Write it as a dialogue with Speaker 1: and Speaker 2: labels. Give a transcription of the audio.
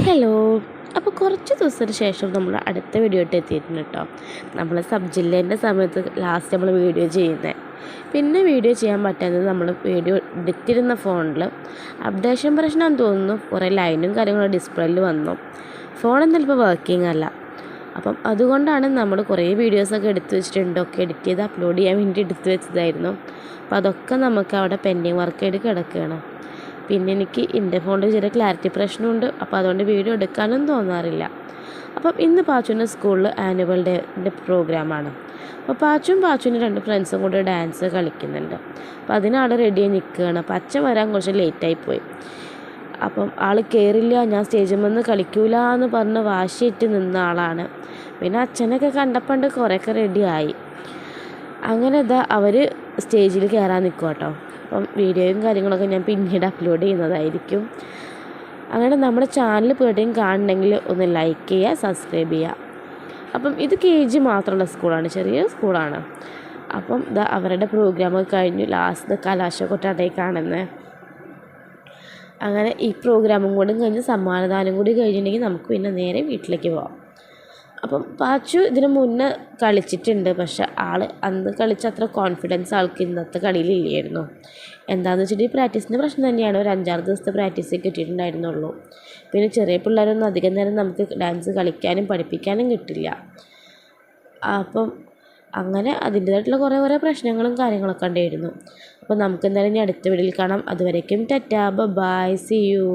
Speaker 1: Hello. അപ്പോൾ കുറച്ച് ദിവസത്തിന് ശേഷം നമ്മൾ അടുത്ത വീഡിയോ ആയിട്ട് എത്തിയിട്ടുണ്ട് കേട്ടോ. നമ്മൾ സബ് ജില്ലേൻ്റെ സമയത്ത് ലാസ്റ്റ് നമ്മൾ വീഡിയോ ചെയ്യുന്നത്, പിന്നെ വീഡിയോ ചെയ്യാൻ പറ്റാത്തത് നമ്മൾ വീഡിയോ എടുത്തിരുന്ന ഫോണിൽ അപ്ഡേഷൻ പ്രശ്നമാണെന്ന് തോന്നുന്നു. കുറേ ലൈനും കാര്യങ്ങളും ഡിസ്പ്ലേയിൽ വന്നു. ഫോണൊന്നും ഇപ്പോൾ വർക്കിംഗ് അല്ല. അപ്പം അതുകൊണ്ടാണ് നമ്മൾ കുറേ വീഡിയോസൊക്കെ എടുത്ത് വെച്ചിട്ടുണ്ട്. ഒക്കെ എഡിറ്റ് ചെയ്ത് അപ്ലോഡ് ചെയ്യാൻ വേണ്ടി എടുത്ത് വെച്ചതായിരുന്നു. അപ്പോൾ അതൊക്കെ നമുക്ക് അവിടെ പെൻഡിങ് വർക്കായിട്ട് കിടക്കുകയാണ്. പിന്നെ എനിക്ക് എൻ്റെ ഫോണിൽ ചെറിയ ക്ലാരിറ്റി പ്രശ്നമുണ്ട്. അപ്പോൾ അതുകൊണ്ട് വീഡിയോ എടുക്കാനും തോന്നാറില്ല. അപ്പം ഇന്ന് പാച്ചുവിൻ്റെ സ്കൂളിൽ ആനുവൽ ഡേൻ്റെ പ്രോഗ്രാമാണ്. അപ്പോൾ പാച്ചുവിൻ്റെ 2 ഫ്രണ്ട്സും കൂടെ ഡാൻസ് കളിക്കുന്നുണ്ട്. അപ്പോൾ അതിനാൾ റെഡിയായി നിൽക്കുകയാണ്. അപ്പോൾ അച്ഛൻ വരാൻ കുറച്ച് ലേറ്റായിപ്പോയി. അപ്പം ആൾ കയറില്ല, ഞാൻ സ്റ്റേജിൽ നിന്ന് കളിക്കൂല എന്ന് പറഞ്ഞ് വാശിയിട്ട് നിന്ന ആളാണ്. പിന്നെ അച്ഛനൊക്കെ കണ്ടപ്പോൾ കുറേയൊക്കെ റെഡിയായി. അങ്ങനെ അവർ സ്റ്റേജിൽ കയറാൻ നിൽക്കും കേട്ടോ. അപ്പം വീഡിയോയും കാര്യങ്ങളൊക്കെ ഞാൻ പിന്നീട് അപ്ലോഡ് ചെയ്യുന്നതായിരിക്കും. അങ്ങനെ നമ്മുടെ ചാനൽ പേടിയും കാണണമെങ്കിൽ ഒന്ന് ലൈക്ക് ചെയ്യുക, സബ്സ്ക്രൈബ് ചെയ്യുക. അപ്പം ഇത് KG മാത്രമുള്ള സ്കൂളാണ്, ചെറിയ സ്കൂളാണ്. അപ്പം അവരുടെ പ്രോഗ്രാമൊക്കെ കഴിഞ്ഞു. ലാസ്റ്റ് കലാശക്കൊട്ടാട്ടേ കാണുന്നത്. അങ്ങനെ ഈ പ്രോഗ്രാമും കൂടി കഴിഞ്ഞ് സമ്മാനദാനം കൂടി കഴിഞ്ഞിട്ടുണ്ടെങ്കിൽ നമുക്ക് പിന്നെ നേരെ വീട്ടിലേക്ക് പോകാം. അപ്പം പാച്ചു ഇതിന് മുന്നേ കളിച്ചിട്ടുണ്ട്. പക്ഷെ അന്ന് കളിച്ച അത്ര കോൺഫിഡൻസ് ആൾക്ക് ഇന്നത്തെ കളിയിലില്ലായിരുന്നു. എന്താണെന്ന് വെച്ചിട്ട് ഈ പ്രാക്ടീസിൻ്റെ പ്രശ്നം തന്നെയാണ്. ഒരു 5-6 ദിവസത്തെ പ്രാക്ടീസ് കിട്ടിയിട്ടുണ്ടായിരുന്നുള്ളൂ. പിന്നെ ചെറിയ പിള്ളേരൊന്നും അധികം നേരം നമുക്ക് ഡാൻസ് കളിക്കാനും പഠിപ്പിക്കാനും കിട്ടില്ല. അപ്പം അങ്ങനെ അതിൻ്റേതായിട്ടുള്ള കുറേ പ്രശ്നങ്ങളും കാര്യങ്ങളൊക്കെ ഉണ്ടായിരുന്നു. അപ്പോൾ നമുക്ക് എന്തായാലും ഇനി അടുത്ത വീഡിയോയിൽ കാണാം. അതുവരേക്കും ടാറ്റാ, ബൈ, സീ യു.